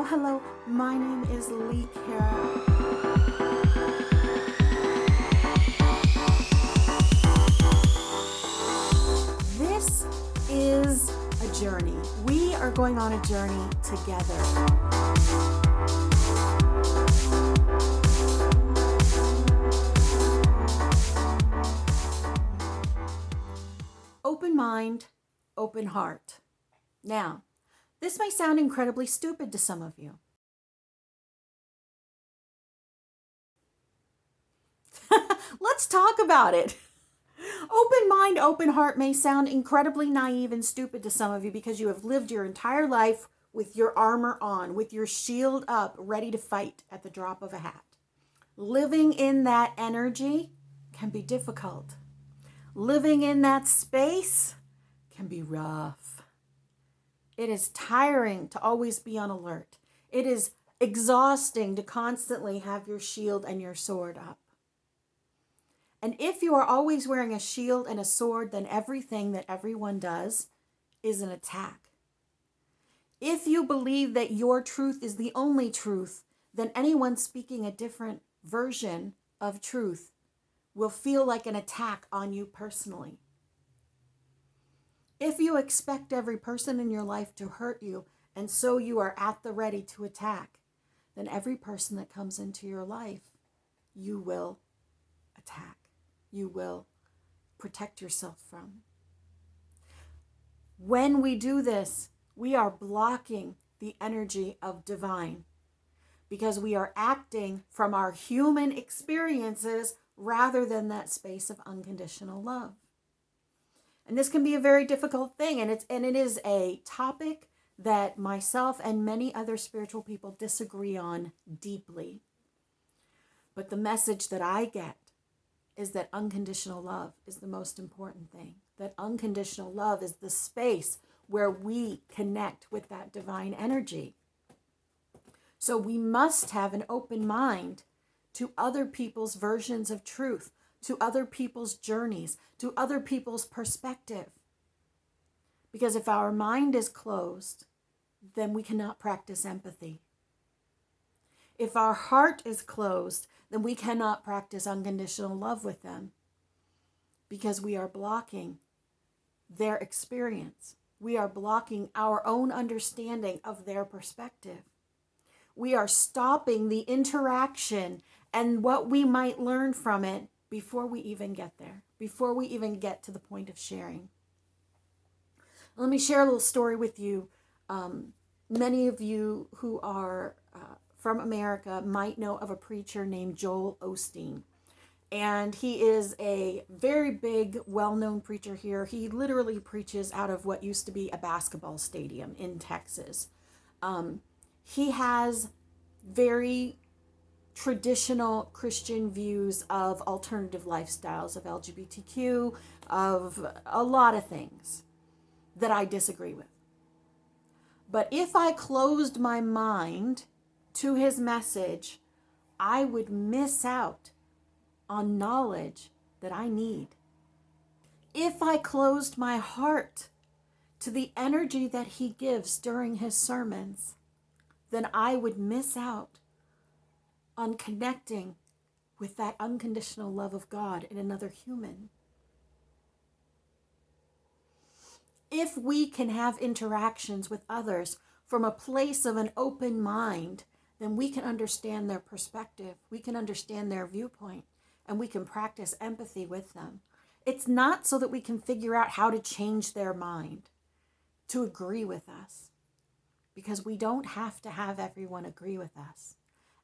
Hello. My name is Lee Kara. This is a journey. We are going on a journey together. Open mind, open heart. Now, this may sound incredibly stupid to some of you. Let's talk about it. Open mind, open heart may sound incredibly naive and stupid to some of you because you have lived your entire life with your armor on, with your shield up, ready to fight at the drop of a hat. Living in that energy can be difficult. Living in that space can be rough. It is tiring to always be on alert. It is exhausting to constantly have your shield and your sword up. And if you are always wearing a shield and a sword, then everything that everyone does is an attack. If you believe that your truth is the only truth, then anyone speaking a different version of truth will feel like an attack on you personally. If you expect every person in your life to hurt you, and so you are at the ready to attack, then every person that comes into your life, you will attack. You will protect yourself from. When we do this, we are blocking the energy of divine because we are acting from our human experiences rather than that space of unconditional love. And this can be a very difficult thing, and it is a topic that myself and many other spiritual people disagree on deeply. But the message that I get is that unconditional love is the most important thing. That unconditional love is the space where we connect with that divine energy. So we must have an open mind to other people's versions of truth, to other people's journeys, to other people's perspective. Because if our mind is closed, then we cannot practice empathy. If our heart is closed, then we cannot practice unconditional love with them because we are blocking their experience. We are blocking our own understanding of their perspective. We are stopping the interaction and what we might learn from it before we even get there, before we even get to the point of sharing. Let me share a little story with you. Many of you who are from America might know of a preacher named Joel Osteen. And he is a very big, well-known preacher here. He literally preaches out of what used to be a basketball stadium in Texas. He has very traditional Christian views of alternative lifestyles, of LGBTQ, of a lot of things that I disagree with. But if I closed my mind to his message, I would miss out on knowledge that I need. If I closed my heart to the energy that he gives during his sermons, then I would miss out on connecting with that unconditional love of God in another human. If we can have interactions with others from a place of an open mind, then we can understand their perspective, we can understand their viewpoint, and we can practice empathy with them. It's not so that we can figure out how to change their mind to agree with us, because we don't have to have everyone agree with us.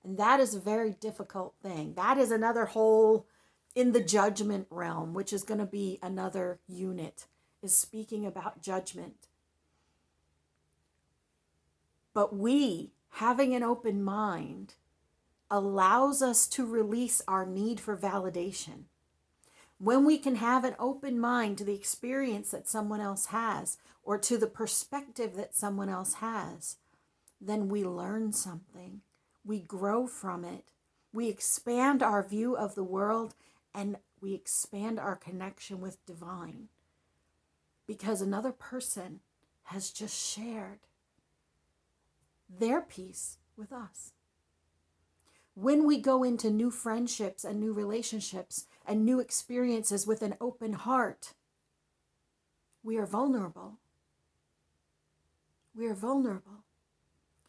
And that is a very difficult thing. That is another whole in the judgment realm, which is going to be another unit, is speaking about judgment. But we, having an open mind, allows us to release our need for validation. When we can have an open mind to the experience that someone else has or to the perspective that someone else has, then we learn something. We grow from it. We expand our view of the world and we expand our connection with divine because another person has just shared. their peace with us. When we go into new friendships and new relationships and new experiences with an open heart, we are vulnerable. We are vulnerable.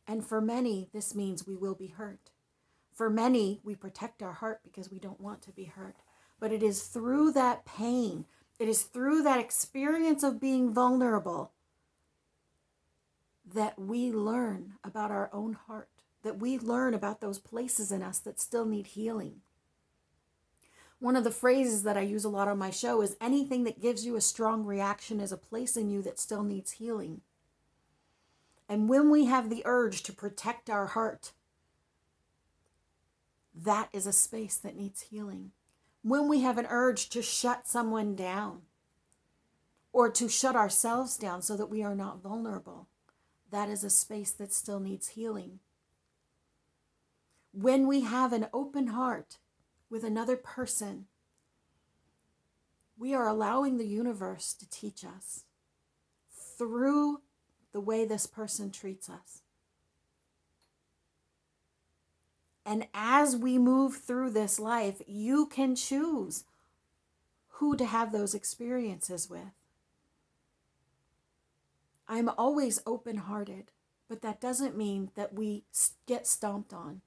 And for many, this means we will be hurt. For many, we protect our heart because we don't want to be hurt. But it is through that pain, it is through that experience of being vulnerable that we learn about our own heart, that we learn about those places in us that still need healing. One of the phrases that I use a lot on my show is anything that gives you a strong reaction is a place in you that still needs healing. And when we have the urge to protect our heart, that is a space that needs healing. When we have an urge to shut someone down or to shut ourselves down so that we are not vulnerable, that is a space that still needs healing. When we have an open heart with another person, we are allowing the universe to teach us through the way this person treats us. And as we move through this life, you can choose who to have those experiences with. I'm always open-hearted, but that doesn't mean that we get stomped on,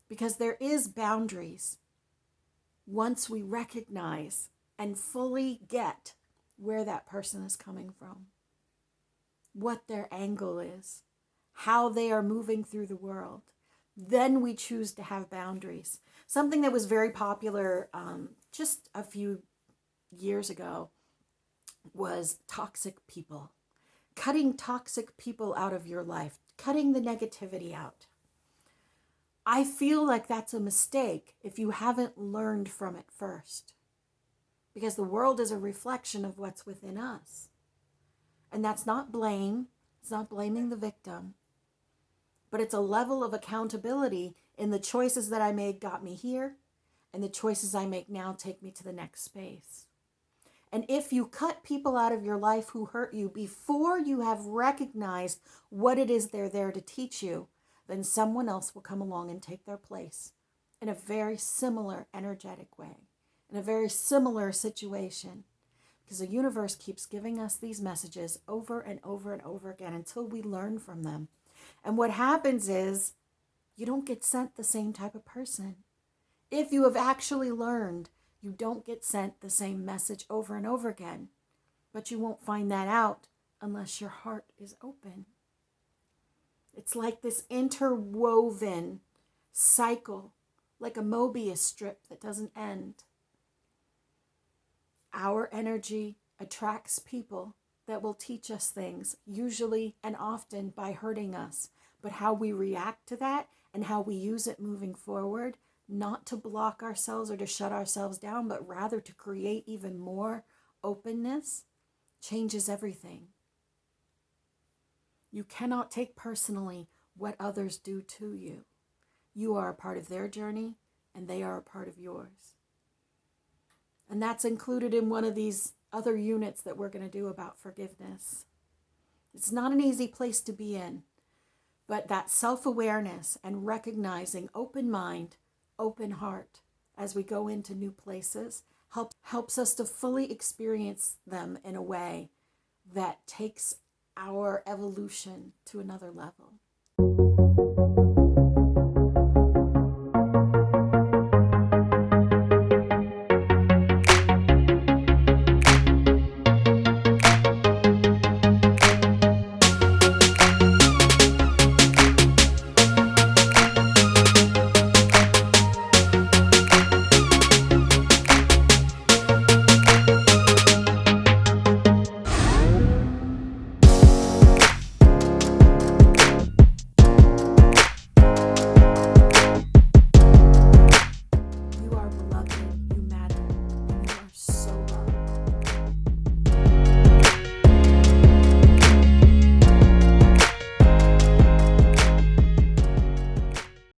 because there is boundaries once we recognize and fully get where that person is coming from, what their angle is, how they are moving through the world. Then we choose to have boundaries. Something that was very popular just a few years ago was toxic people. Cutting toxic people out of your life, cutting the negativity out. I feel like that's a mistake if you haven't learned from it first. Because the world is a reflection of what's within us. And that's not blame. It's not blaming the victim. But it's a level of accountability in the choices that I made got me here, and the choices I make now take me to the next space. And if you cut people out of your life who hurt you before you have recognized what it is they're there to teach you, then someone else will come along and take their place in a very similar energetic way, in a very similar situation. Because the universe keeps giving us these messages over and over and over again until we learn from them. And what happens is you don't get sent the same type of person. If you have actually learned, you don't get sent the same message over and over again. But you won't find that out unless your heart is open. It's like this interwoven cycle, like a Mobius strip that doesn't end. Our energy attracts people that will teach us things, usually and often by hurting us. But how we react to that and how we use it moving forward, not to block ourselves or to shut ourselves down, but rather to create even more openness, changes everything. You cannot take personally what others do to you. You are a part of their journey, and they are a part of yours. And that's included in one of these other units that we're going to do about forgiveness. It's not an easy place to be in, but that self-awareness and recognizing open mind, open heart as we go into new places helps us to fully experience them in a way that takes our evolution to another level.